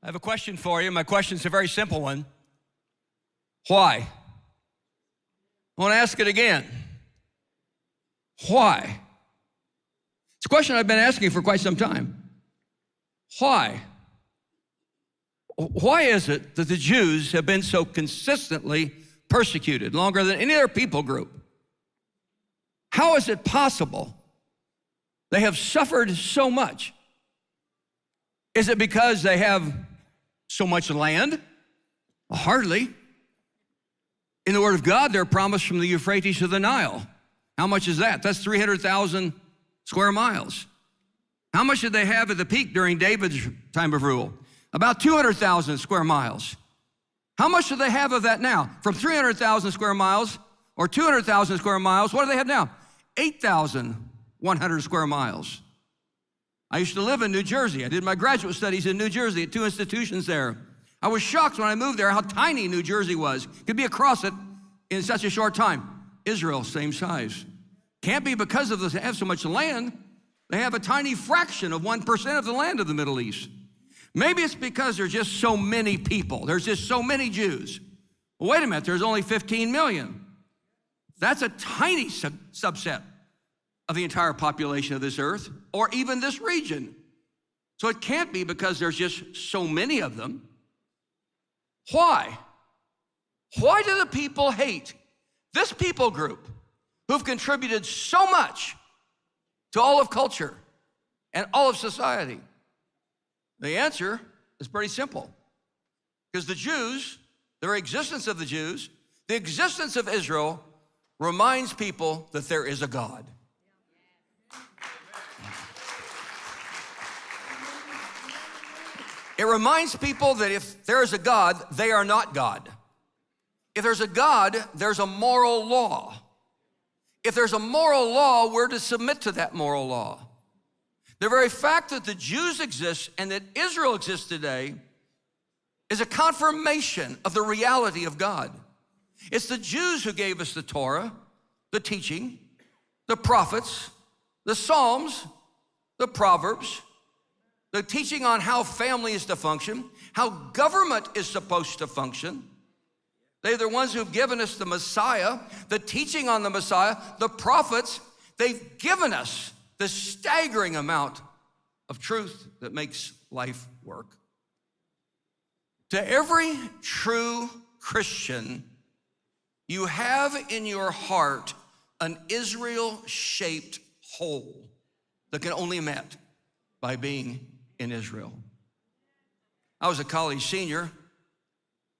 I have a question for you. My question's a very simple one. Why? I want to ask it again. Why? It's a question I've been asking for quite some time. Why? Why is it that the Jews have been so consistently persecuted, longer than any other people group? How is it possible they have suffered so much? Is it because they have so much land? Hardly. In the Word of God, they're promised from the Euphrates to the Nile. How much is that? That's 300,000 square miles. How much did they have at the peak during David's time of rule? About 200,000 square miles. How much do they have of that now? From 300,000 square miles or 200,000 square miles, what do they have now? 8,100 square miles. I used to live in New Jersey. I did my graduate studies in New Jersey at 2 institutions there. I was shocked when I moved there how tiny New Jersey was. Could be across it in such a short time. Israel, same size. Can't be because of they have so much land. They have a tiny fraction of 1% of the land of the Middle East. Maybe it's because there's just so many people. There's just so many Jews. Well, wait a minute, there's only 15 million. That's a tiny subset of the entire population of this earth, or even this region. So it can't be because there's just so many of them. Why? Why do the people hate this people group who've contributed so much to all of culture and all of society? The answer is pretty simple. Because the Jews, the very existence of the Jews, the existence of Israel reminds people that there is a God. It reminds people that if there is a God, they are not God. If there's a God, there's a moral law. If there's a moral law, we're to submit to that moral law. The very fact that the Jews exist and that Israel exists today is a confirmation of the reality of God. It's the Jews who gave us the Torah, the teaching, the prophets, the Psalms, the Proverbs, the teaching on how family is to function, how government is supposed to function. They're the ones who've given us the Messiah, the teaching on the Messiah, the prophets. They've given us the staggering amount of truth that makes life work. To every true Christian, you have in your heart an Israel-shaped hole that can only be met by being in Israel. I was a college senior,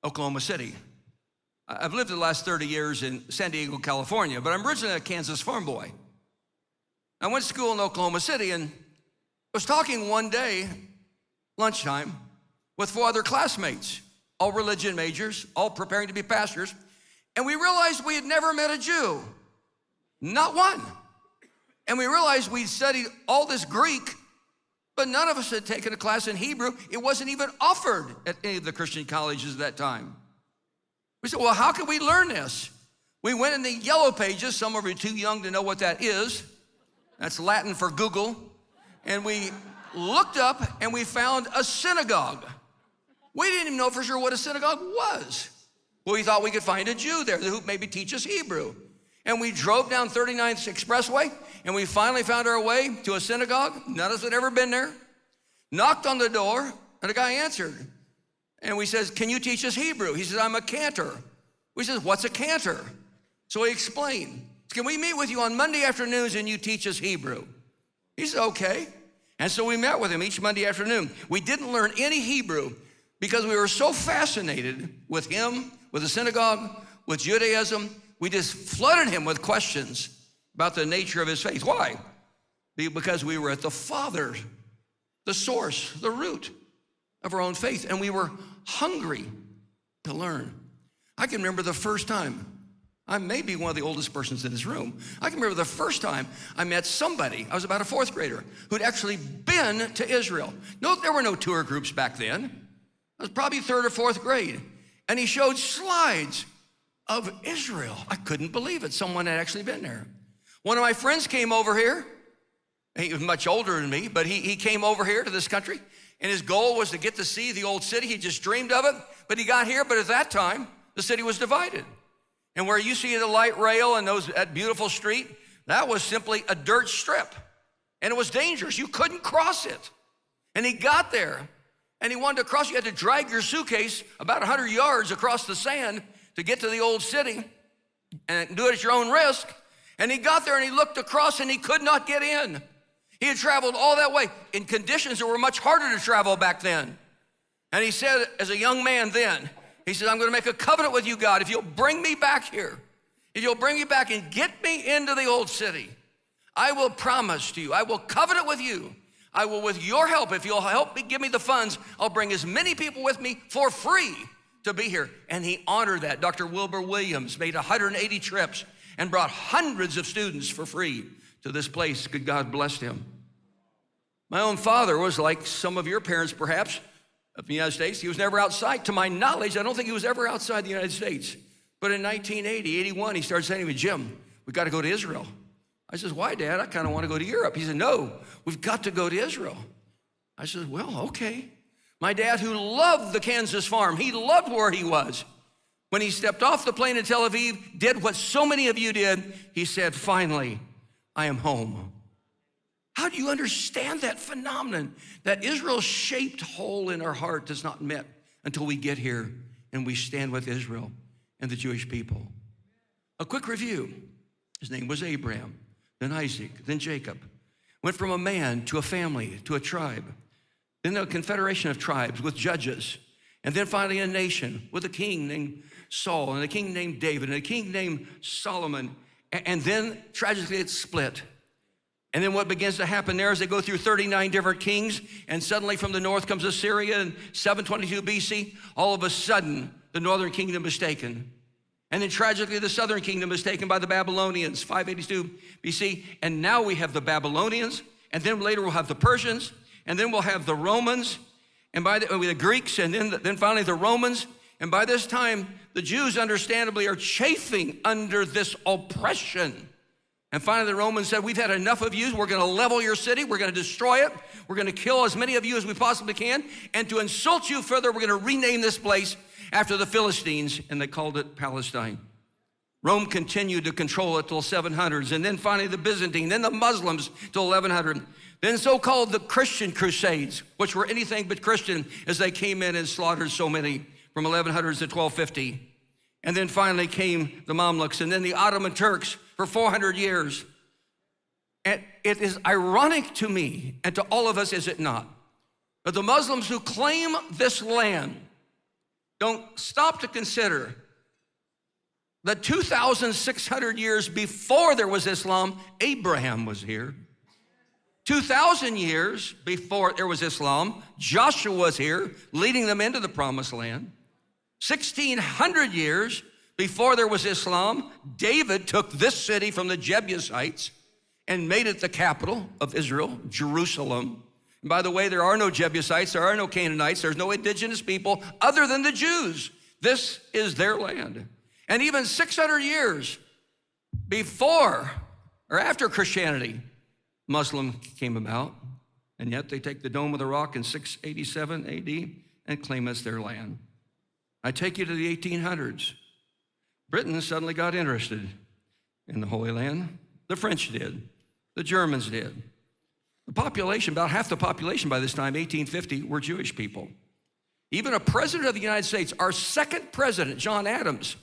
Oklahoma City. I've lived the last 30 years in San Diego, California, but I'm originally a Kansas farm boy. I went to school in Oklahoma City and was talking one day, lunchtime, with 4 other classmates, all religion majors, all preparing to be pastors, and we realized we had never met a Jew, not one. And we realized we'd studied all this Greek, but none of us had taken a class in Hebrew. It wasn't even offered at any of the Christian colleges at that time. We said, well, how can we learn this? We went in the yellow pages. Some of you are too young to know what that is. That's Latin for Google. And we looked up and we found a synagogue. We didn't even know for sure what a synagogue was. Well, we thought we could find a Jew there who maybe teach us Hebrew. And we drove down 39th Expressway, and we finally found our way to a synagogue. None of us had ever been there. Knocked on the door, and a guy answered. And we said, can you teach us Hebrew? He said, I'm a cantor. We said, what's a cantor? So he explained, can we meet with you on Monday afternoons and you teach us Hebrew? He said, okay. And so we met with him each Monday afternoon. We didn't learn any Hebrew because we were so fascinated with him, with the synagogue, with Judaism. We just flooded him with questions about the nature of his faith. Why? Because we were at the Father, the source, the root of our own faith, and we were hungry to learn. I can remember the first time, I may be one of the oldest persons in this room, I can remember the first time I met somebody, I was about a 4th grader, who'd actually been to Israel. No, there were no tour groups back then. I was probably 3rd or 4th grade, and he showed slides of Israel. I couldn't believe it. Someone had actually been there. One of my friends came over here. He was much older than me, but he came over here to this country, And his goal was to get to see the old city. He just dreamed of it, but he got here. But at that time, the city was divided. And where you see the light rail and that beautiful street, that was simply a dirt strip. And it was dangerous. You couldn't cross it. And he got there, and he wanted to cross. You had to drag your suitcase about 100 yards across the sand to get to the old city and do it at your own risk. And he got there, and he looked across, and he could not get in. He had traveled all that way in conditions that were much harder to travel back then. And he said, as a young man then, he said, I'm going to make a covenant with you, God. If you'll bring me back here, if you'll bring me back and get me into the old city, I will promise to you, I will covenant with you. I will, with your help, if you'll help me, give me the funds, I'll bring as many people with me for free to be here. And he honored that. Dr. Wilbur Williams made 180 trips and brought hundreds of students for free to this place. Good God bless him. My own father was like some of your parents, perhaps, of the United States. He was never outside. To my knowledge, I don't think he was ever outside the United States. But in 1980, 81, he started saying to me, Jim, we got to go to Israel. I says, why, Dad? I kind of want to go to Europe. He said, no, we've got to go to Israel. I said, well, okay. My dad, who loved the Kansas farm, he loved where he was. When he stepped off the plane in Tel Aviv, did what so many of you did, he said, finally, I am home. How do you understand that phenomenon? That Israel's shaped hole in our heart does not met until we get here and we stand with Israel and the Jewish people. A quick review. His name was Abraham, then Isaac, then Jacob. Went from a man to a family, to a tribe. Then a confederation of tribes with judges. And then finally a nation with a king named Saul and a king named David and a king named Solomon. And then tragically it split. And then what begins to happen there is they go through 39 different kings, and suddenly from the north comes Assyria in 722 BC. All of a sudden, the northern kingdom is taken. And then tragically, the southern kingdom is taken by the Babylonians, 582 BC. And now we have the Babylonians, and then later we'll have the Persians, and then we'll have the Romans, and by the Greeks, and then finally the Romans. And by this time, the Jews understandably are chafing under this oppression. And finally, the Romans said, we've had enough of you. We're going to level your city. We're going to destroy it. We're going to kill as many of you as we possibly can. And to insult you further, we're going to rename this place after the Philistines, and they called it Palestine. Rome continued to control it till 700s, and then finally the Byzantine, then the Muslims till 1100. Then so-called the Christian Crusades, which were anything but Christian, as they came in and slaughtered so many from 1100s to 1250. And then finally came the Mamluks, and then the Ottoman Turks for 400 years. And it is ironic to me, and to all of us, is it not, that the Muslims who claim this land don't stop to consider that 2,600 years before there was Islam, Abraham was here. 2,000 years before there was Islam, Joshua was here, leading them into the promised land. 1,600 years before there was Islam, David took this city from the Jebusites and made it the capital of Israel, Jerusalem. And by the way, there are no Jebusites, there are no Canaanites, there's no indigenous people other than the Jews. This is their land. And even 600 years before or after Christianity, Muslim came about, and yet they take the Dome of the Rock in 687 AD and claim it's their land. I take you to the 1800s. Britain suddenly got interested in the Holy Land. The French did. The Germans did. The population, about half the population by this time, 1850, were Jewish people. Even a president of the United States, our second president, John Adams,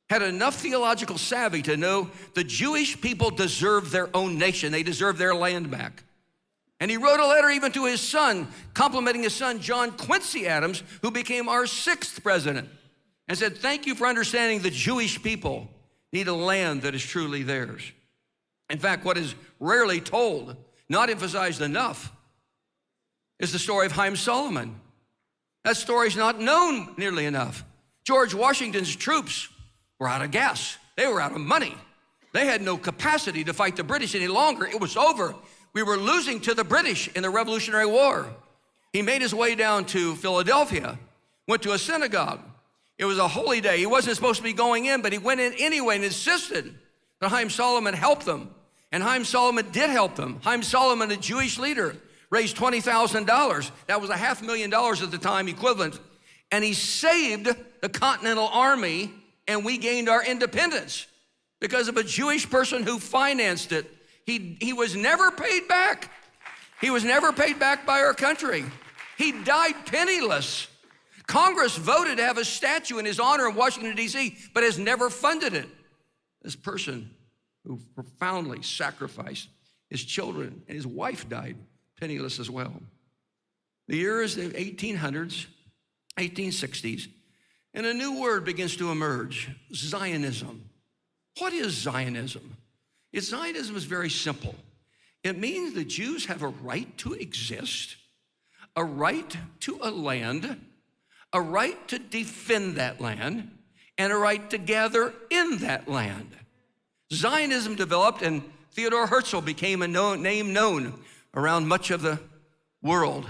had enough theological savvy to know the Jewish people deserve their own nation. They deserve their land back. And he wrote a letter even to his son, complimenting his son, John Quincy Adams, who became our sixth president, and said, thank you for understanding the Jewish people need a land that is truly theirs. In fact, what is rarely told, not emphasized enough, is the story of Haym Solomon. That story's not known nearly enough. George Washington's troops were out of gas. They were out of money. They had no capacity to fight the British any longer. It was over. We were losing to the British in the Revolutionary War. He made his way down to Philadelphia, went to a synagogue. It was a holy day. He wasn't supposed to be going in, but he went in anyway and insisted that Haym Solomon help them. And Haym Solomon did help them. Haym Solomon, a Jewish leader, raised $20,000. That was $500,000 at the time equivalent. And he saved the Continental Army, and we gained our independence because of a Jewish person who financed it. He was never paid back. He was never paid back by our country. He died penniless. Congress voted to have a statue in his honor in Washington, D.C., but has never funded it. This person who profoundly sacrificed his children, and his wife died penniless as well. The year is the 1800s, 1860s, and a new word begins to emerge, Zionism. What is Zionism? Zionism is very simple. It means the Jews have a right to exist, a right to a land, a right to defend that land, and a right to gather in that land. Zionism developed, and Theodore Herzl became a name known around much of the world.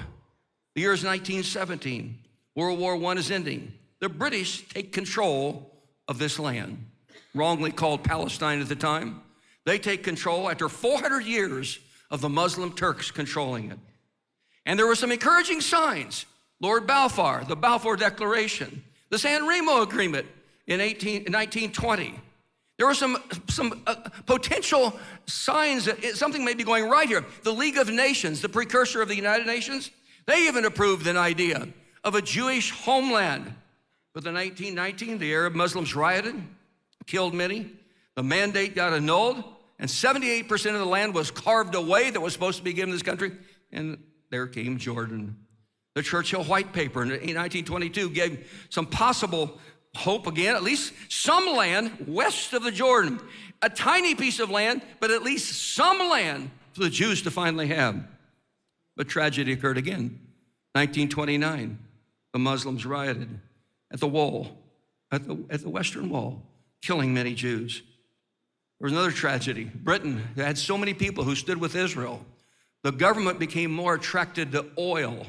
The year is 1917. World War I is ending. The British take control of this land, wrongly called Palestine at the time. They take control after 400 years of the Muslim Turks controlling it. And there were some encouraging signs. Lord Balfour, the Balfour Declaration, the San Remo Agreement in 1920. There were some potential signs that something may be going right here. The League of Nations, the precursor of the United Nations, they even approved an idea of a Jewish homeland. But in 1919, the Arab Muslims rioted, killed many. The mandate got annulled, and 78% of the land was carved away that was supposed to be given to this country. And there came Jordan. The Churchill White Paper in 1922 gave some possible hope again, at least some land west of the Jordan. A tiny piece of land, but at least some land for the Jews to finally have. But tragedy occurred again. 1929, the Muslims rioted at the wall, at the Western Wall, killing many Jews. There was another tragedy. Britain had so many people who stood with Israel. The government became more attracted to oil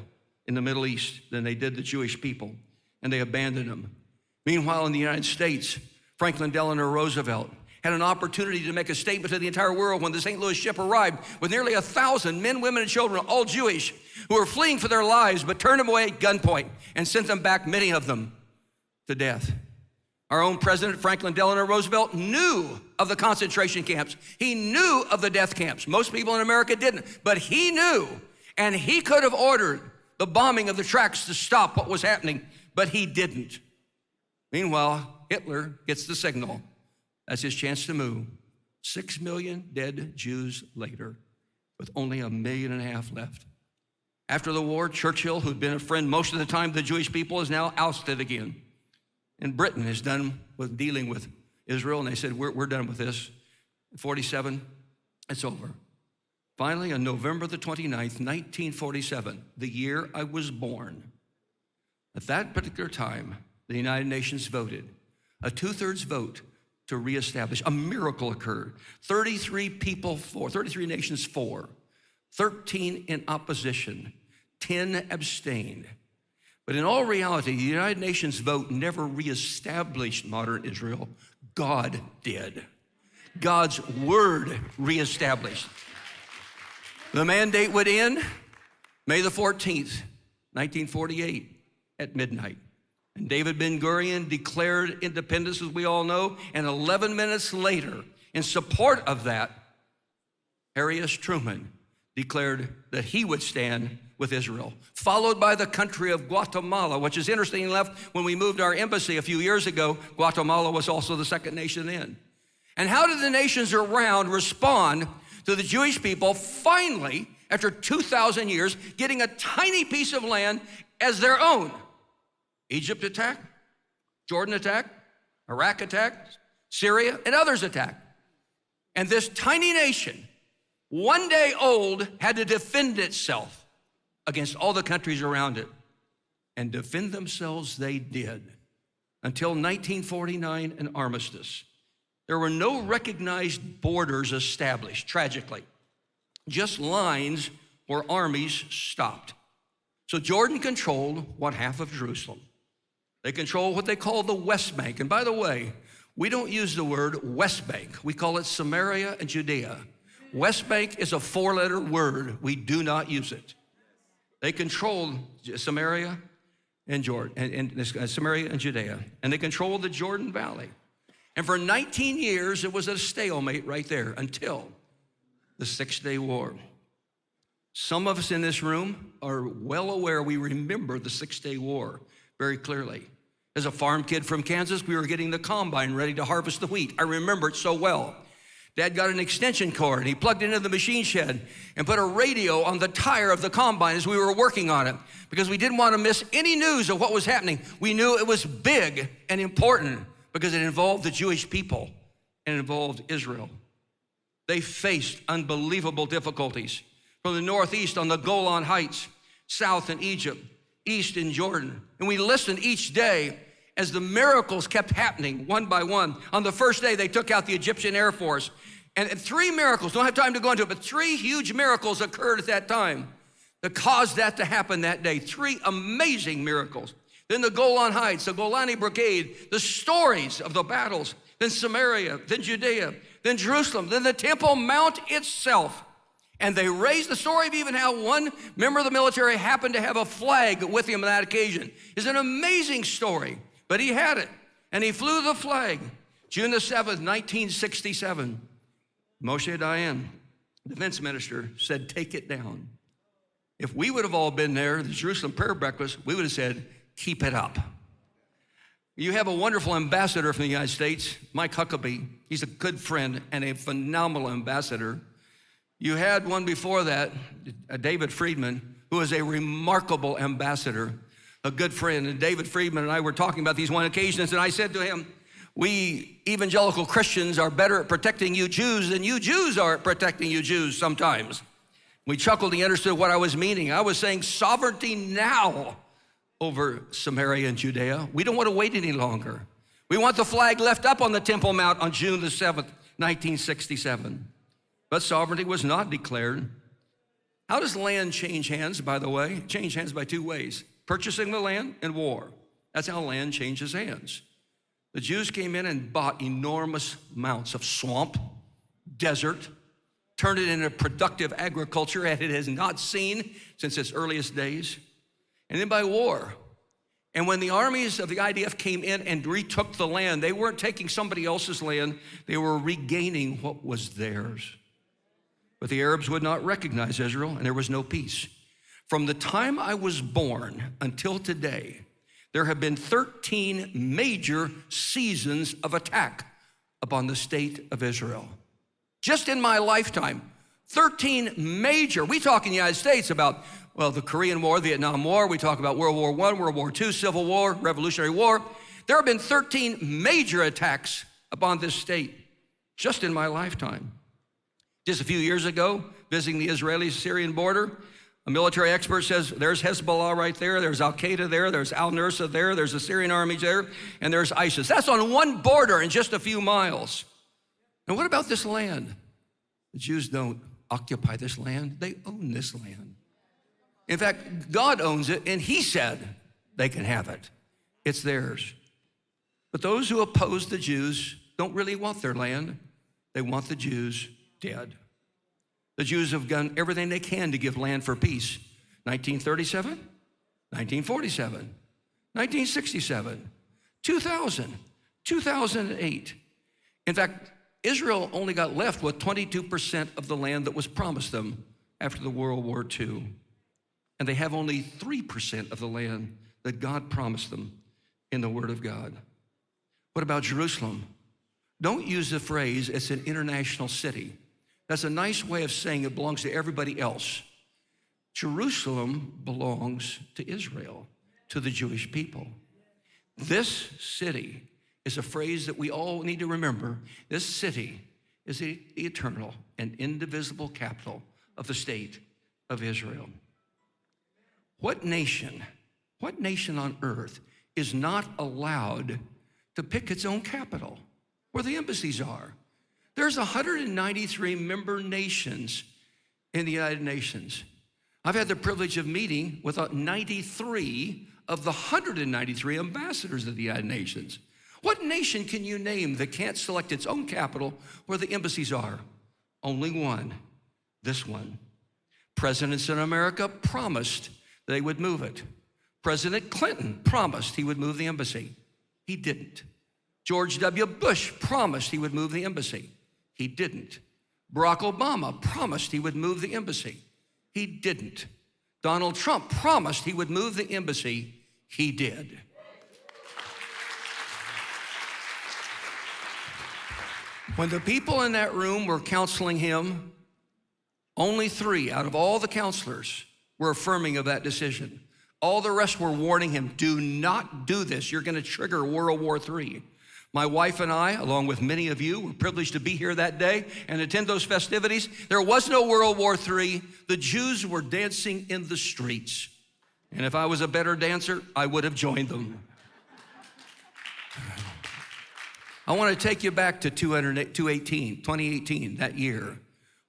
in the Middle East than they did the Jewish people, and they abandoned them. Meanwhile, in the United States, Franklin Delano Roosevelt had an opportunity to make a statement to the entire world when the St. Louis ship arrived with nearly 1,000 men, women, and children, all Jewish, who were fleeing for their lives, but turned them away at gunpoint and sent them back, many of them, to death. Our own President Franklin Delano Roosevelt knew of the concentration camps. He knew of the death camps. Most people in America didn't, but he knew, and he could have ordered the bombing of the tracks to stop what was happening, but he didn't. Meanwhile, Hitler gets the signal. That's his chance to move. 6 million dead Jews later, with only 1.5 million left. After the war, Churchill, who'd been a friend most of the time to the Jewish people, is now ousted again. And Britain is done with dealing with Israel, and they said, we're done with this. 47, it's over. Finally, on November the 29th, 1947, the year I was born, at that particular time, the United Nations voted a 2/3 vote to reestablish. A miracle occurred. 33 nations for, 13 in opposition, 10 abstained. But in all reality, the United Nations vote never reestablished modern Israel. God did. God's word reestablished. The mandate would end May the 14th, 1948 at midnight. And David Ben-Gurion declared independence, as we all know, and 11 minutes later, in support of that, Harry S. Truman declared that he would stand with Israel, followed by the country of Guatemala, which is interesting enough. When we moved our embassy a few years ago, Guatemala was also the second nation in. And how did the nations around respond to the Jewish people finally, after 2,000 years, getting a tiny piece of land as their own? Egypt attacked, Jordan attacked, Iraq attacked, Syria and others attacked. And this tiny nation, 1 day old, had to defend itself against all the countries around it. And defend themselves they did until 1949, an armistice. There were no recognized borders established, tragically, just lines where armies stopped. So Jordan controlled what half of Jerusalem. They control what they call the West Bank. And by the way, we don't use the word West Bank. We call it Samaria and Judea. West Bank is a 4-letter word. We do not use it. They controlled Samaria and Samaria and Judea, and they controlled the Jordan Valley. And for 19 years, it was a stalemate right there until the 6-day war. Some of us in this room are well aware, we remember the 6-day war very clearly. As a farm kid from Kansas, we were getting the combine ready to harvest the wheat. I remember it so well. Dad got an extension cord and he plugged it into the machine shed and put a radio on the tire of the combine as we were working on it because we didn't want to miss any news of what was happening. We knew it was big and important because it involved the Jewish people and it involved Israel. They faced unbelievable difficulties from the northeast on the Golan Heights, south in Egypt, east in Jordan. And we listened each day as the miracles kept happening one by one. On the first day, they took out the Egyptian Air Force. And 3 miracles, don't have time to go into it, but 3 huge miracles occurred at that time that caused that to happen that day. 3 amazing miracles. Then the Golan Heights, the Golani Brigade, the stories of the battles, then Samaria, then Judea, then Jerusalem, then the Temple Mount itself. And they raised the story of even how one member of the military happened to have a flag with him on that occasion. It's an amazing story. But he had it, and he flew the flag. June the 7th, 1967, Moshe Dayan, defense minister, said, take it down. If we would have all been there, the Jerusalem prayer breakfast, we would have said, keep it up. You have a wonderful ambassador from the United States, Mike Huckabee. He's a good friend and a phenomenal ambassador. You had one before that, David Friedman, who is a remarkable ambassador, a good friend. And David Friedman and I were talking about these one occasions, and I said to him, we evangelical Christians are better at protecting you Jews than you Jews are at protecting you Jews sometimes. We chuckled, he understood what I was meaning. I was saying sovereignty now over Samaria and Judea. We don't want to wait any longer. We want the flag left up on the Temple Mount on June the 7th, 1967. But sovereignty was not declared. How does land change hands, by the way? Change hands by 2 ways. Purchasing the land and war. That's how land changes hands. The Jews came in and bought enormous amounts of swamp, desert, turned it into productive agriculture as it has not seen since its earliest days. And then by war. And when the armies of the IDF came in and retook the land, they weren't taking somebody else's land, they were regaining what was theirs. But the Arabs would not recognize Israel, and there was no peace. From the time I was born until today, there have been 13 major seasons of attack upon the state of Israel. Just in my lifetime, 13 major, we talk in the United States about, well, the Korean War, the Vietnam War, we talk about World War I, World War II, Civil War, Revolutionary War. There have been 13 major attacks upon this state just in my lifetime. Just a few years ago, visiting the Israeli-Syrian border, a military expert says there's Hezbollah right there, there's Al-Qaeda there, there's Al-Nusra there, there's the Syrian army there, and there's ISIS. That's on one border in just a few miles. And what about this land? The Jews don't occupy this land, they own this land. In fact, God owns it, and he said they can have it. It's theirs. But those who oppose the Jews don't really want their land. They want the Jews dead. The Jews have done everything they can to give land for peace. 1937, 1947, 1967, 2000, 2008. In fact, Israel only got left with 22% of the land that was promised them after the World War II. And they have only 3% of the land that God promised them in the Word of God. What about Jerusalem? Don't use the phrase, it's an international city. That's a nice way of saying it belongs to everybody else. Jerusalem belongs to Israel, to the Jewish people. This city is a phrase that we all need to remember. This city is the eternal and indivisible capital of the state of Israel. What nation on earth is not allowed to pick its own capital, where the embassies are? There's 193 member nations in the United Nations. I've had the privilege of meeting with 93 of the 193 ambassadors of the United Nations. What nation can you name that can't select its own capital where the embassies are? Only one, this one. Presidents in America promised they would move it. President Clinton promised he would move the embassy. He didn't. George W. Bush promised he would move the embassy. He didn't. Barack Obama promised he would move the embassy. He didn't. Donald Trump promised he would move the embassy. He did. When the people in that room were counseling him, only 3 out of all the counselors were affirming of that decision. All the rest were warning him, do not do this. You're gonna trigger World War III. My wife and I, along with many of you, were privileged to be here that day and attend those festivities. There was no World War III. The Jews were dancing in the streets. And if I was a better dancer, I would have joined them. I want to take you back to 2018, that year.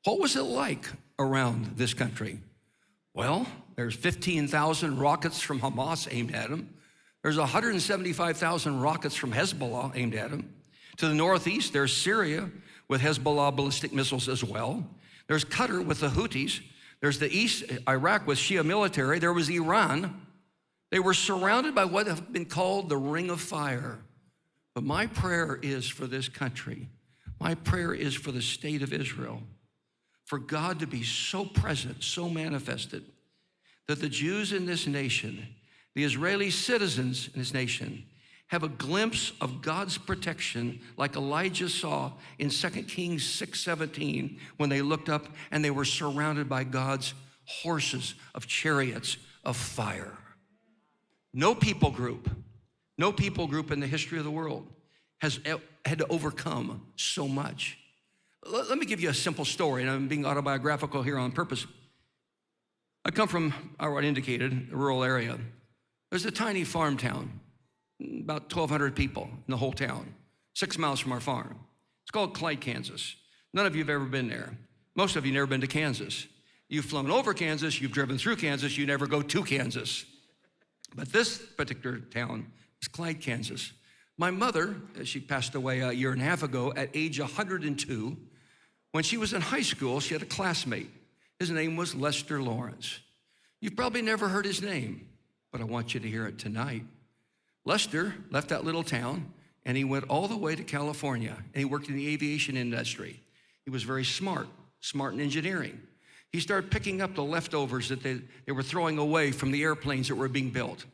What was it like around this country? Well, there's 15,000 rockets from Hamas aimed at them. There's 175,000 rockets from Hezbollah aimed at them. To the northeast, there's Syria with Hezbollah ballistic missiles as well. There's Qatar with the Houthis. There's the east, Iraq with Shia military. There was Iran. They were surrounded by what have been called the Ring of Fire. But my prayer is for this country. My prayer is for the state of Israel, for God to be so present, so manifested, that the Jews in this nation, the Israeli citizens in this nation, have a glimpse of God's protection like Elijah saw in 2 Kings 6:17 when they looked up and they were surrounded by God's horses of chariots of fire. No people group in the history of the world has had to overcome so much. Let me give you a simple story, and I'm being autobiographical here on purpose. I come from, I already indicated, a rural area. There's a tiny farm town, about 1,200 people in the whole town, 6 miles from our farm. It's called Clyde, Kansas. None of you have ever been there. Most of you never been to Kansas. You've flown over Kansas, you've driven through Kansas, you never go to Kansas. But this particular town is Clyde, Kansas. My mother, she passed away a year and a half ago at age 102. When she was in high school, she had a classmate. His name was Lester Lawrence. You've probably never heard his name, but I want you to hear it tonight. Lester left that little town and he went all the way to California and he worked in the aviation industry. He was very smart in engineering. He started picking up the leftovers that they were throwing away from the airplanes that were being built.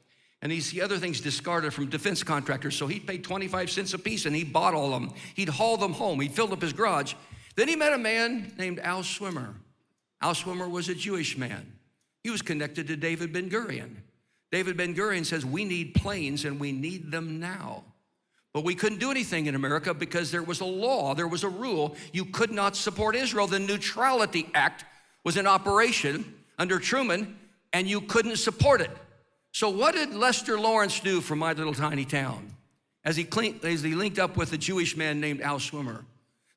And he's the other things discarded from defense contractors. So he paid 25 cents a piece and he bought all of them. He'd haul them home. He'd filled up his garage. Then he met a man named Al Swimmer. Al Swimmer was a Jewish man. He was connected to David Ben-Gurion. David Ben-Gurion says, we need planes and we need them now. But we couldn't do anything in America because there was a law, there was a rule. You could not support Israel. The Neutrality Act was in operation under Truman and you couldn't support it. So what did Lester Lawrence do for my little tiny town? As he linked up with a Jewish man named Al Swimmer,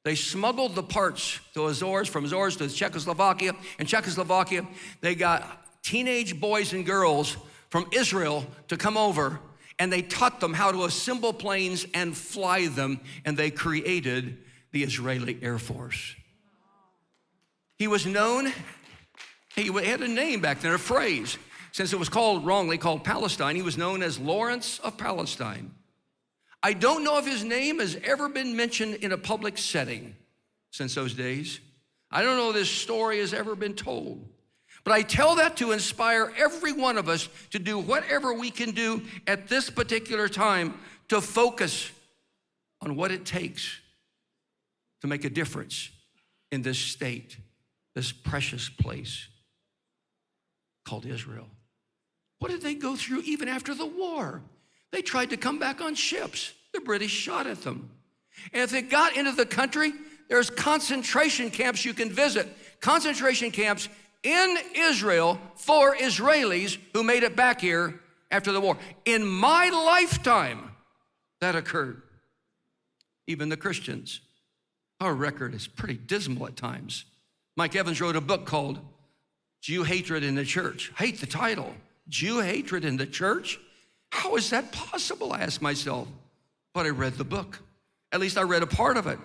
they smuggled the parts to Azores, from Azores to Czechoslovakia. In Czechoslovakia, they got teenage boys and girls from Israel to come over, and they taught them how to assemble planes and fly them, and they created the Israeli Air Force. He was known, he had a name back then, a phrase. Since it was wrongly called Palestine, he was known as Lawrence of Palestine. I don't know if his name has ever been mentioned in a public setting since those days. I don't know if this story has ever been told. But I tell that to inspire every one of us to do whatever we can do at this particular time to focus on what it takes to make a difference in this state, this precious place called Israel. What did they go through even after the war? They tried to come back on ships. The British shot at them. And if they got into the country, there's concentration camps you can visit. Concentration camps in Israel for Israelis who made it back here after the war. In my lifetime, that occurred. Even the Christians. Our record is pretty dismal at times. Mike Evans wrote a book called Jew Hatred in the Church. Hate the title. Jew hatred in the church? How is that possible, I asked myself. But I read the book. At least I read a part of it.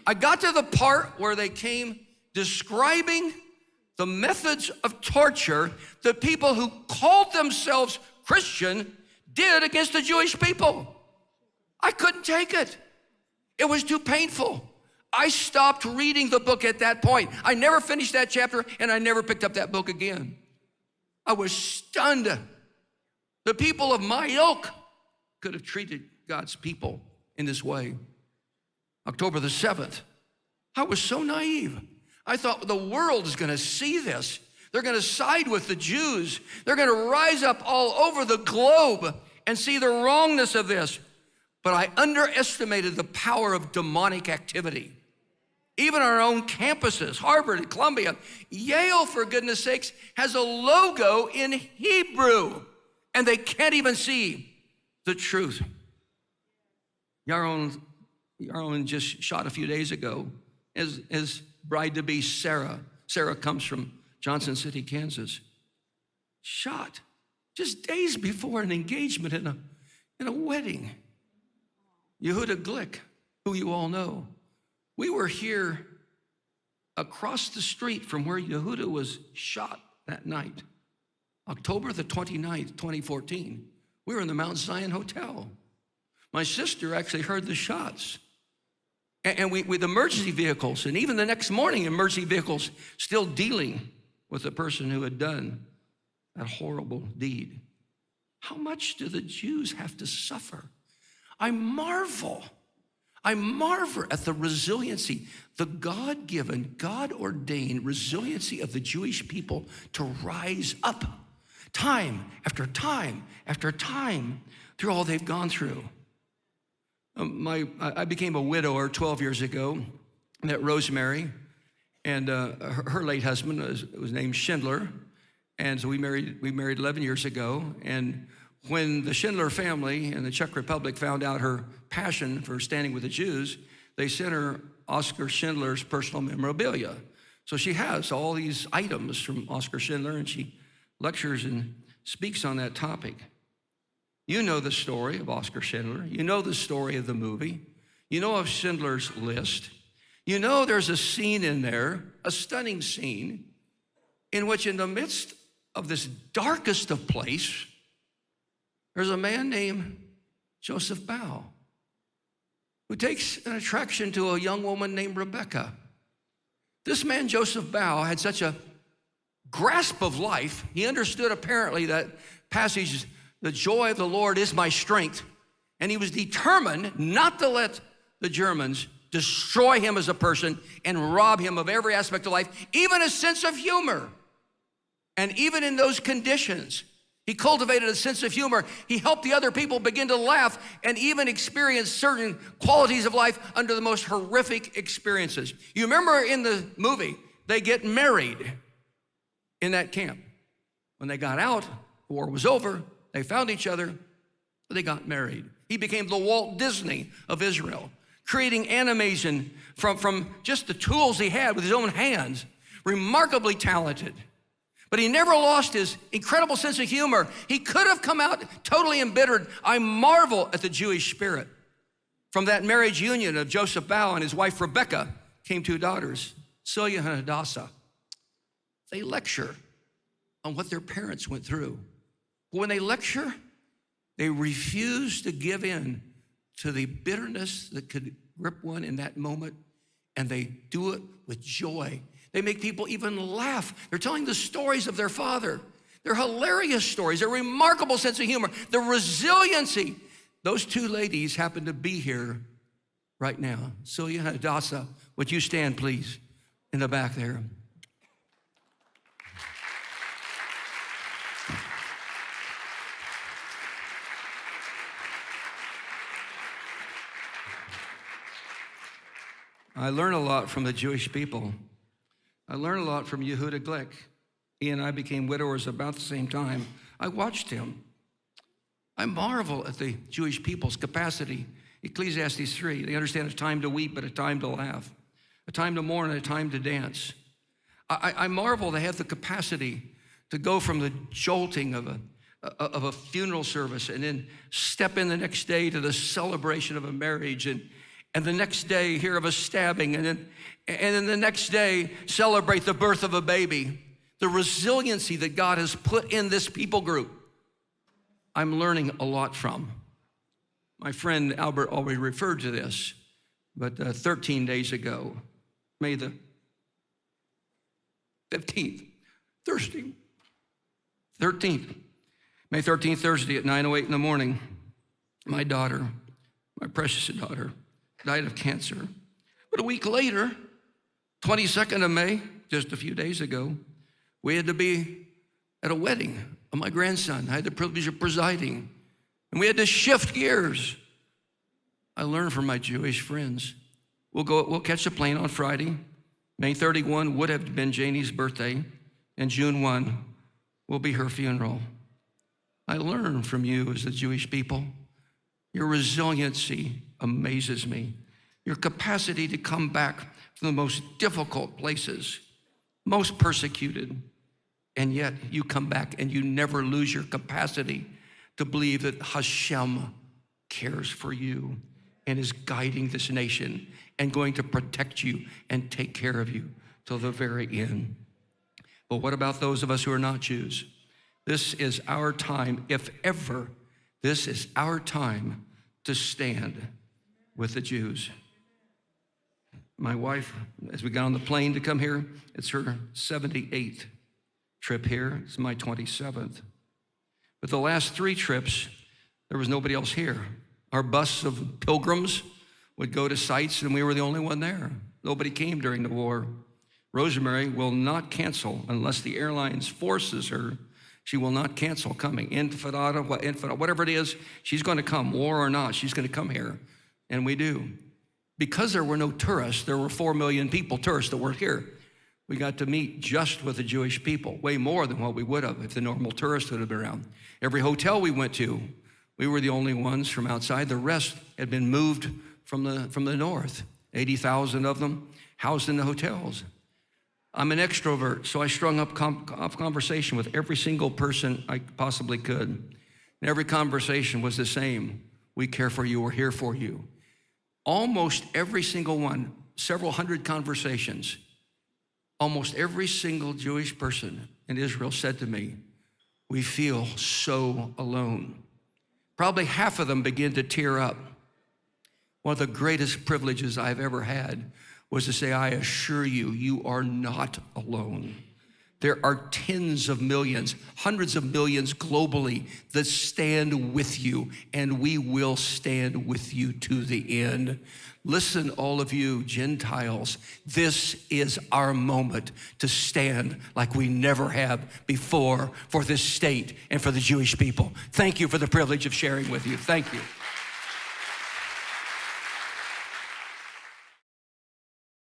I got to the part where they came describing the methods of torture the people who called themselves Christian did against the Jewish people. I couldn't take it. It was too painful. I stopped reading the book at that point. I never finished that chapter, and I never picked up that book again. I was stunned. The people of my ilk could have treated God's people in this way. October the 7th, I was so naive. I thought the world is gonna see this. They're gonna side with the Jews. They're gonna rise up all over the globe and see the wrongness of this. But I underestimated the power of demonic activity. Even our own campuses, Harvard and Columbia, Yale, for goodness sakes, has a logo in Hebrew, and they can't even see the truth. Yaron just shot a few days ago as bride-to-be Sarah. Sarah comes from Johnson City, Kansas. Shot just days before an engagement in a wedding. Yehuda Glick, who you all know. We were here across the street from where Yehuda was shot that night, October the 29th, 2014. We were in the Mount Zion Hotel. My sister actually heard the shots. And we with emergency vehicles, and even the next morning, emergency vehicles still dealing with the person who had done that horrible deed. How much do the Jews have to suffer? I marvel at the resiliency, the God-given, God-ordained resiliency of the Jewish people to rise up time after time after time through all they've gone through. I became a widower 12 years ago. I met Rosemary, and her late husband was named Schindler, and so we married 11 years ago. And when the Schindler family in the Czech Republic found out her passion for standing with the Jews, they sent her Oskar Schindler's personal memorabilia. So she has all these items from Oskar Schindler, and she lectures and speaks on that topic. You know the story of Oskar Schindler. You know the story of the movie. You know of Schindler's List. You know there's a scene in there, a stunning scene, in which in the midst of this darkest of place, there's a man named Joseph Bow who takes an attraction to a young woman named Rebecca. This man, Joseph Bow, had such a grasp of life. He understood apparently that passage, the joy of the Lord is my strength. And he was determined not to let the Germans destroy him as a person and rob him of every aspect of life, even a sense of humor. And even in those conditions, he cultivated a sense of humor. He helped the other people begin to laugh and even experience certain qualities of life under the most horrific experiences. You remember in the movie, they get married in that camp. When they got out, the war was over, they found each other, they got married. He became the Walt Disney of Israel, creating animation from just the tools he had with his own hands, remarkably talented. But he never lost his incredible sense of humor. He could have come out totally embittered. I marvel at the Jewish spirit. From that marriage union of Joseph Bow and his wife Rebecca came two daughters, Celia and Hadassah. They lecture on what their parents went through. But when they lecture, they refuse to give in to the bitterness that could grip one in that moment, and they do it with joy. They make people even laugh. They're telling the stories of their father. They're hilarious stories, a remarkable sense of humor, the resiliency. Those two ladies happen to be here right now. Celia and Hadassah, would you stand, please, in the back there? I learned a lot from the Jewish people. I learned a lot from Yehuda Glick. He and I became widowers about the same time. I watched him. I marvel at the Jewish people's capacity. Ecclesiastes 3, they understand a time to weep, but a time to laugh, a time to mourn, and a time to dance. I marvel they have the capacity to go from the jolting of a funeral service and then step in the next day to the celebration of a marriage, and the next day hear of a stabbing, and then the next day celebrate the birth of a baby. the resiliency that God has put in this people group, I'm learning a lot from. My friend Albert already referred to this, but 13 days ago, May the 15th, Thursday, 13th, May 13th, Thursday at 9:08 in the morning, my daughter, my precious daughter, died of cancer. But a week later, 22nd of May, just a few days ago, we had to be at a wedding of my grandson. I had the privilege of presiding, and we had to shift gears. I learned from my Jewish friends. We'll catch a plane on Friday. May 31 would have been Janie's birthday, and June 1 will be her funeral. I learned from you as the Jewish people. Your resiliency amazes me. Your capacity to come back from the most difficult places, most persecuted, and yet you come back and you never lose your capacity to believe that Hashem cares for you and is guiding this nation and going to protect you and take care of you till the very end. But what about those of us who are not Jews? This is our time, if ever, this is our time to stand with the Jews. My wife, as we got on the plane to come here, it's her 78th trip here. It's my 27th. But the last 3 trips, there was nobody else here. Our bus of pilgrims would go to sites, and we were the only one there. Nobody came during the war. Rosemary will not cancel unless the airlines forces her. She will not cancel coming. Intifada, whatever it is, she's going to come, war or not, she's going to come here. And we do. Because there were no tourists, there were 4 million people, tourists, that work here. We got to meet just with the Jewish people, way more than what we would have if the normal tourists would have been around. Every hotel we went to, we were the only ones from outside. The rest had been moved from the north, 80,000 of them housed in the hotels. I'm an extrovert, so I strung up conversation with every single person I possibly could. And every conversation was the same. We care for you, we're here for you. Almost every single one, several hundred conversations, almost every single Jewish person in Israel said to me, we feel so alone. Probably half of them began to tear up. One of the greatest privileges I've ever had was to say, I assure you, you are not alone. There are tens of millions, hundreds of millions globally that stand with you, and we will stand with you to the end. Listen, all of you Gentiles, this is our moment to stand like we never have before for this state and for the Jewish people. Thank you for the privilege of sharing with you. Thank you.